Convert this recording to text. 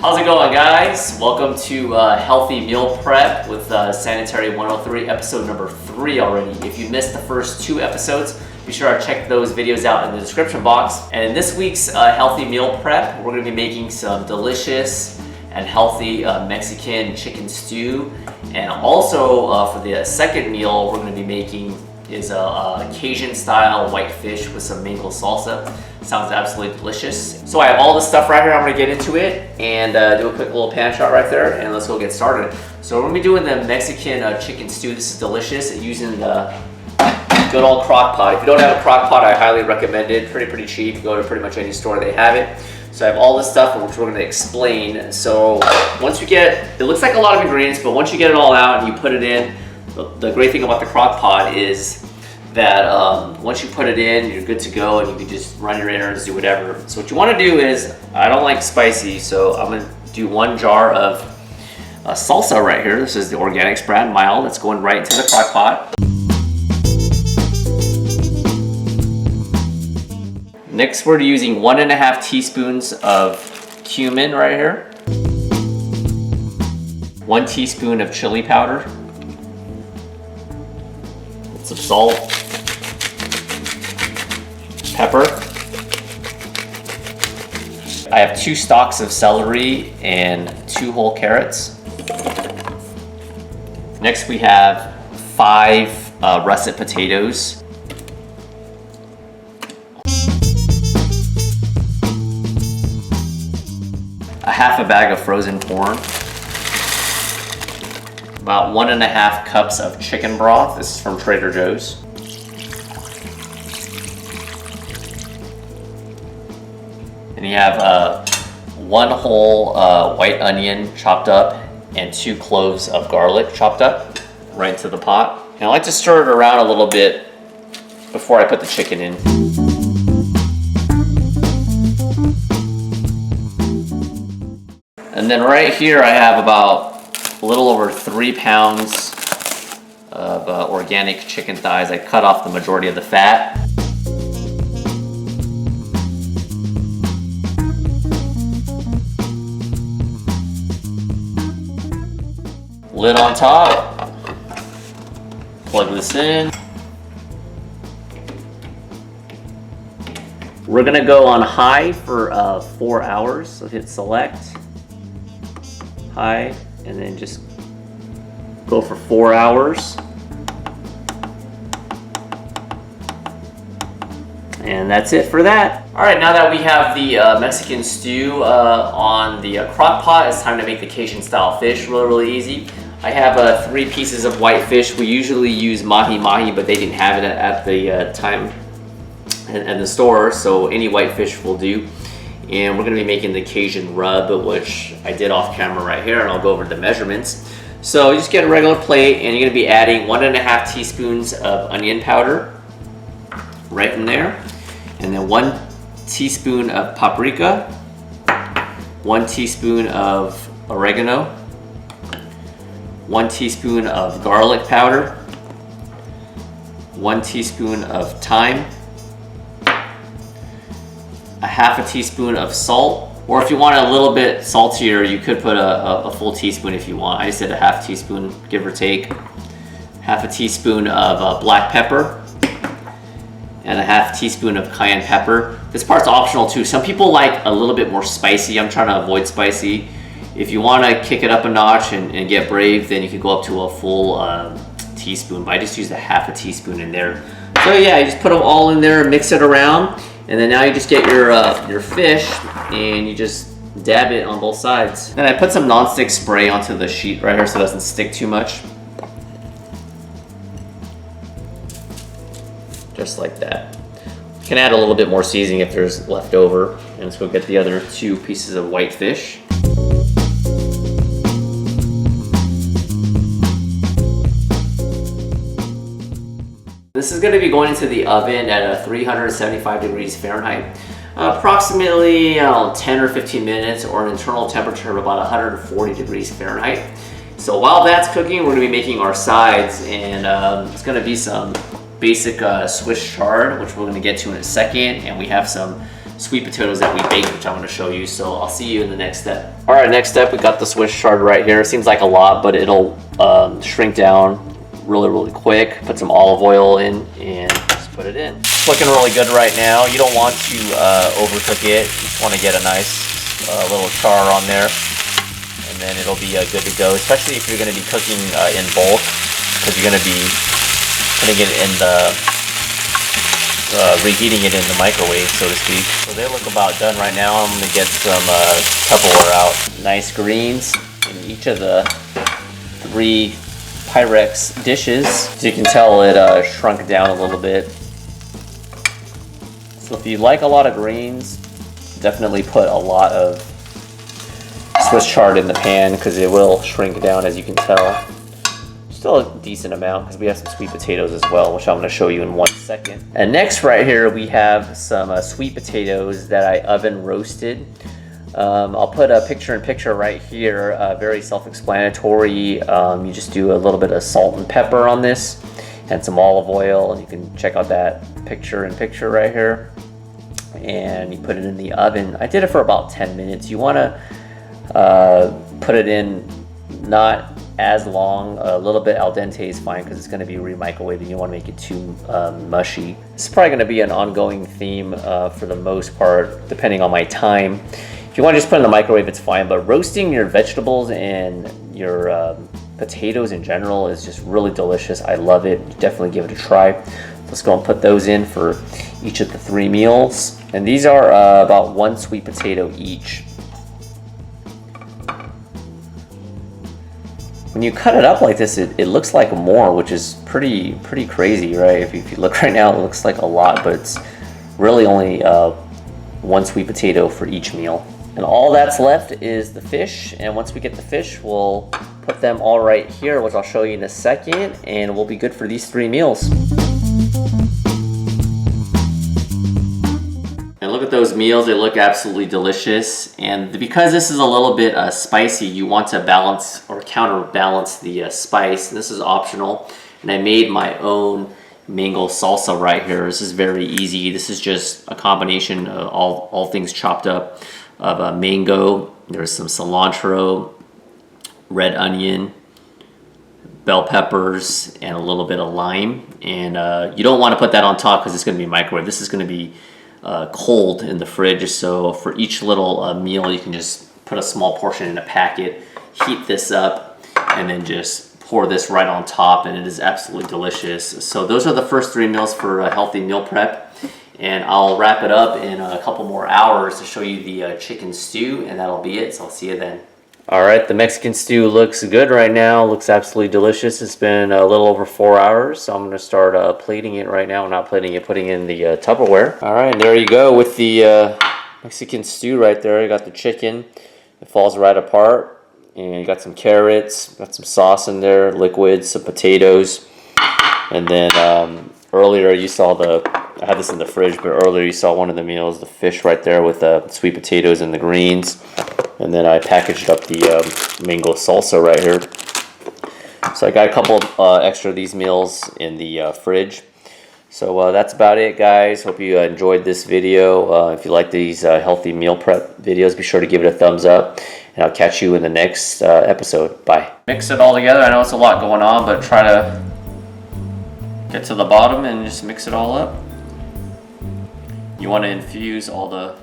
How's it going, guys? Welcome to Healthy Meal Prep with Sanitary 103, episode number 3 already. If you missed the first 2 episodes, be sure to check those videos out in the description box. And in this week's Healthy Meal Prep, we're going to be making some delicious and healthy Mexican chicken stew. And also for the second meal we're going to be making is a Cajun style white fish with some mango salsa. Sounds absolutely delicious. So I have all this stuff right here. I'm gonna get into it and do a quick little pan shot right there, and let's go get started. So we're gonna be doing the Mexican chicken stew. This is delicious using the good old crock pot. If you don't have a crock pot, I highly recommend it. Pretty cheap. You go to pretty much any store, they have it. So I have all this stuff which we're gonna explain. So once you get, it looks like a lot of ingredients, but once you get it all out and you put it in, the great thing about the crock pot is that once you put it in, you're good to go and you can just run your errands, do whatever. So what you want to do is, I don't like spicy, so I'm going to do 1 jar of salsa right here. This is the Organics brand, mild. That's going right into the crock pot. Next, we're using 1.5 teaspoons of cumin right here. 1 teaspoon of chili powder. Some salt, pepper. I have 2 stalks of celery and 2 whole carrots. Next we have 5 russet potatoes. A half a bag of frozen corn. About 1.5 cups of chicken broth. This is from Trader Joe's. And you have 1 whole white onion chopped up and 2 cloves of garlic chopped up right into the pot. And I like to stir it around a little bit before I put the chicken in. And then right here I have about a little over 3 pounds of organic chicken thighs. I cut off the majority of the fat. Lid on top. Plug this in. We're gonna go on high for 4 hours. So hit select, high, and then just go for 4 hours. And that's it for that. All right, now that we have the Mexican stew on the crock pot, it's time to make the Cajun style fish. Really easy. I have 3 pieces of white fish. We usually use mahi-mahi, but they didn't have it at the time in the store, so any white fish will do. And we're gonna be making the Cajun rub, which I did off camera right here, and I'll go over the measurements. So you just get a regular plate, and you're gonna be adding 1.5 teaspoons of onion powder right in there, and then 1 teaspoon of paprika, 1 teaspoon of oregano, 1 teaspoon of garlic powder, 1 teaspoon of thyme, a half a teaspoon of salt, or if you want it a little bit saltier, you could put a full teaspoon if you want. I just did a half teaspoon, give or take. Half a teaspoon of black pepper, and a half teaspoon of cayenne pepper. This part's optional too. Some people like a little bit more spicy. I'm trying to avoid spicy. If you want to kick it up a notch and get brave, then you could go up to a full teaspoon, but I just used a half a teaspoon in there. So yeah, you just put them all in there, mix it around, and then now you just get your fish and you just dab it on both sides. And I put some nonstick spray onto the sheet right here so it doesn't stick too much. Just like that. You can add a little bit more seasoning if there's left over. And let's go get the other 2 pieces of white fish. This is going to be going into the oven at 375 degrees Fahrenheit. Approximately 10 or 15 minutes, or an internal temperature of about 140 degrees Fahrenheit. So while that's cooking, we're going to be making our sides, and it's going to be some basic Swiss chard, which we're going to get to in a second, and we have some sweet potatoes that we baked, which I'm going to show you. So I'll see you in the next step. All right, next step, we got the Swiss chard right here. Seems like a lot, but it'll shrink down really quick. Put some olive oil in and just put it in. It's looking really good right now. You don't want to overcook it. You just want to get a nice little char on there, and then it'll be good to go, especially if you're going to be cooking in bulk, because you're going to be putting it in the reheating it in the microwave, so to speak. So they look about done right now. I'm going to get some Tupperware out. Nice greens in each of the 3 Pyrex dishes. As you can tell, it shrunk down a little bit. So if you like a lot of greens, definitely put a lot of Swiss chard in the pan, because it will shrink down, as you can tell. Still a decent amount, because we have some sweet potatoes as well, which I'm going to show you in 1 second. And next right here we have some sweet potatoes that I oven roasted. I'll put a picture-in-picture right here, very self-explanatory. You just do a little bit of salt and pepper on this and some olive oil, and you can check out that picture-in-picture right here. And you put it in the oven. I did it for about 10 minutes. You want to put it in not as long. A little bit al dente is fine, because it's going to be re-microwaved and you want to make it too mushy. This is probably going to be an ongoing theme for the most part, depending on my time. If you want to just put it in the microwave, it's fine, but roasting your vegetables and your potatoes in general is just really delicious. I love it. Definitely give it a try. Let's go and put those in for each of the 3 meals. And these are about 1 sweet potato each. When you cut it up like this, it looks like more, which is pretty crazy, right? If you look right now, it looks like a lot, but it's really only 1 sweet potato for each meal. And all that's left is the fish, and once we get the fish, we'll put them all right here, which I'll show you in a second, and we'll be good for these 3 meals. And look at those meals, they look absolutely delicious. And because this is a little bit spicy, you want to balance or counterbalance the spice. And this is optional. And I made my own mango salsa right here. This is very easy. This is just a combination of all things chopped up of mango. There's some cilantro, red onion, bell peppers, and a little bit of lime. And you don't want to put that on top, because it's going to be microwave. This is going to be cold in the fridge, so for each little meal you can just put a small portion in a packet, heat this up, and then just pour this right on top, and it is absolutely delicious. So those are the first 3 meals for a healthy meal prep, and I'll wrap it up in a couple more hours to show you the chicken stew, and that'll be it. So I'll see you then. All right, the Mexican stew looks good right now. Looks absolutely delicious. It's been a little over 4 hours, so I'm going to start plating it right now. Not plating it, putting in the Tupperware. All right, and there you go with the Mexican stew right there. You got the chicken. It falls right apart. And you got some carrots, got some sauce in there, liquid, some potatoes. And then earlier you saw I had this in the fridge, but earlier you saw one of the meals, the fish right there with the sweet potatoes and the greens. And then I packaged up the mango salsa right here. So I got a couple extra of these meals in the fridge. So that's about it, guys. Hope you enjoyed this video. If you like these healthy meal prep videos, be sure to give it a thumbs up. And I'll catch you in the next episode. Bye. Mix it all together. I know it's a lot going on, but try to get to the bottom and just mix it all up. You want to infuse all the